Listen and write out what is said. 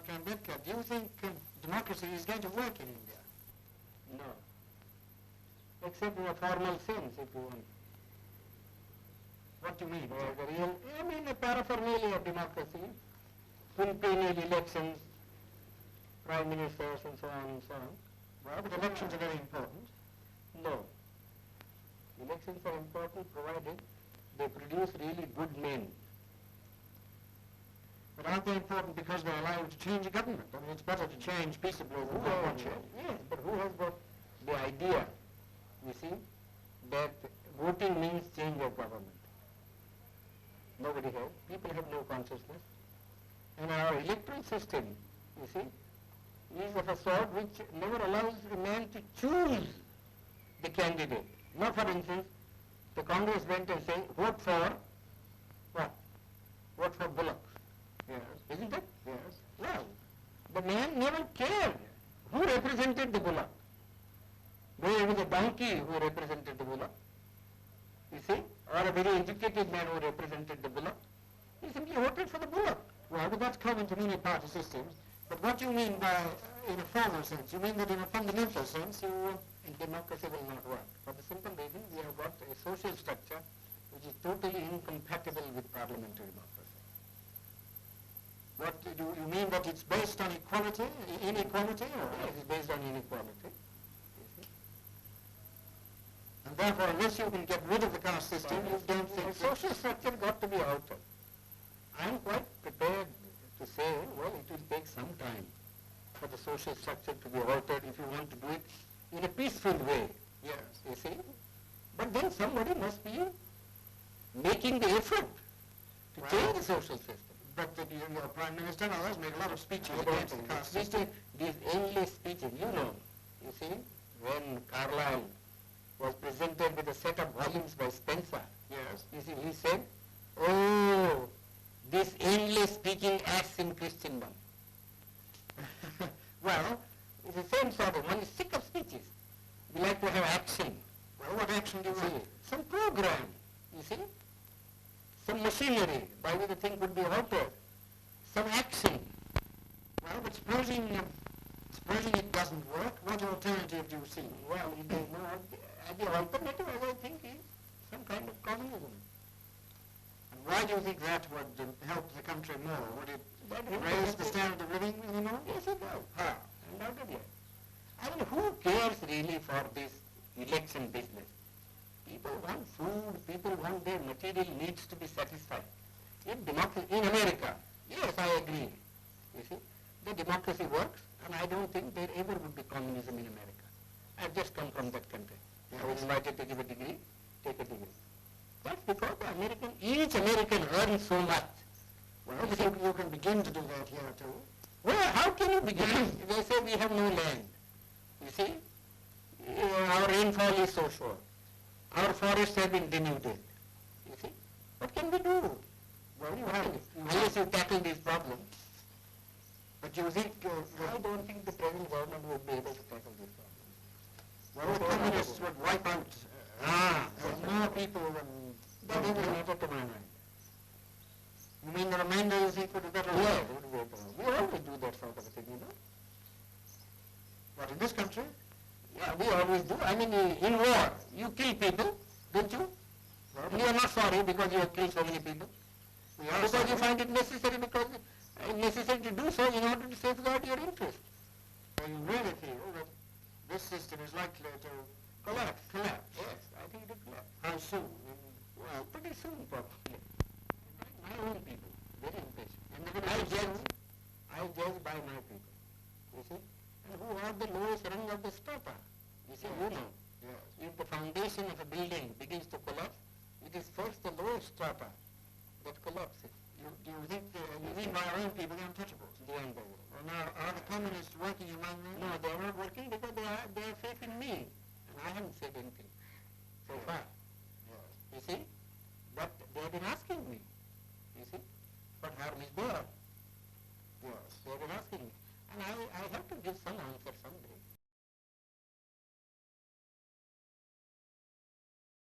Dr. Ambedkar, do you think democracy is going to work in India? No. Except in a formal sense, if you want. What do you mean? I mean a paraphernalia of democracy, quinquennial elections, prime ministers and so on and so on. Well, but elections are very important. No. Elections are important provided they produce really good men. But aren't they important because they allow you to change a government? I mean, it's better to change peaceably than not watch it. Yes, but who has got the idea, you see, that voting means change of government? Nobody has. People have no consciousness. And our electoral system, you see, is of a sort which never allows a man to choose the candidate. Now, for instance, the Congress went and said, vote for what? Vote for Bullock. Yes. Isn't it? Yes. Well, the man never cared who represented the Bullock. Whether it was a donkey who represented the Bullock, you see, or a very educated man who represented the Bullock. He simply voted for the Bullock. Well, but that's common to many party systems. But what do you mean by, in a formal sense? You mean that in a fundamental sense, And democracy will not work. For the simple reason we have got a social structure which is totally incompatible with parliamentary democracy. What do you mean that it's based on equality, inequality, or It is based on inequality. You see. and therefore, unless you can get rid of the caste system, you don't The think social structure got to be altered. I am quite prepared to say, well, it will take some time for the social structure to be altered if you want to do it in a peaceful way. Yes. You see? But then somebody must be making the effort to change the social system. But your Prime Minister and others make a lot of speeches About against the caste system. these endless speeches, you see, when Carlyle was presented with a set of volumes by Spencer, Yes. you see, he said, oh, this endless speaking acts in Christendom. Well, It's the same sort of, one is sick of speeches. We like to have action. well, what action do you See, want? some program, you see, some machinery by which the thing could be altered, some action. Well, but supposing it doesn't work, what alternative do you see? Well, it is not, the alternative, as I think, is some kind of communism. And why do you think that would help the country more? Would it That helps raise the the standard of living anymore? Yes, it does. How? Undoubtedly. I mean, who cares really for this election business? People want food, people want their material needs to be satisfied. If democracy, in America, yes, I agree. You see, the democracy works, and I don't think there ever would be communism in America. I've just come from that country. I was invited to give a degree, take a degree. That's because each American earns so much. Well, but you can begin to do that here too. Well, how can you begin? They say we have no land. You see, our rainfall is so short. Our forests have been denuded. You see, what can we do? Well, you have. Unless you tackle these problems. But you think, I don't think the present government would be able to tackle these problems. well, the communists would wipe out more people than... That doesn't matter to my mind. You mean the remainder you think would be better? Yeah, it would be better. We always do that sort of a thing, you know. What, in this country? Yeah, we always do. I mean, in war, you kill people, don't you? Well, You are not sorry because you have killed so many people. we are Because you sorry. find it necessary because necessary to do so in order to safeguard your interest. So you really feel that this system is likely to collapse? Collapse. Yes, I think it will collapse. How soon? Well, pretty soon probably. My own people, very impatient. And I judge by my people, you see. And who are the lowest rung of the strata? You see, you know. Yes. If the foundation of a building begins to collapse, it is first the lowest strata that collapses. Do you think, you mean by our own people, the untouchables? The unbelievable. Well, now, are the communists working among them? No, they are not working because they have faith in me. And I haven't said anything so far. Yes. You see?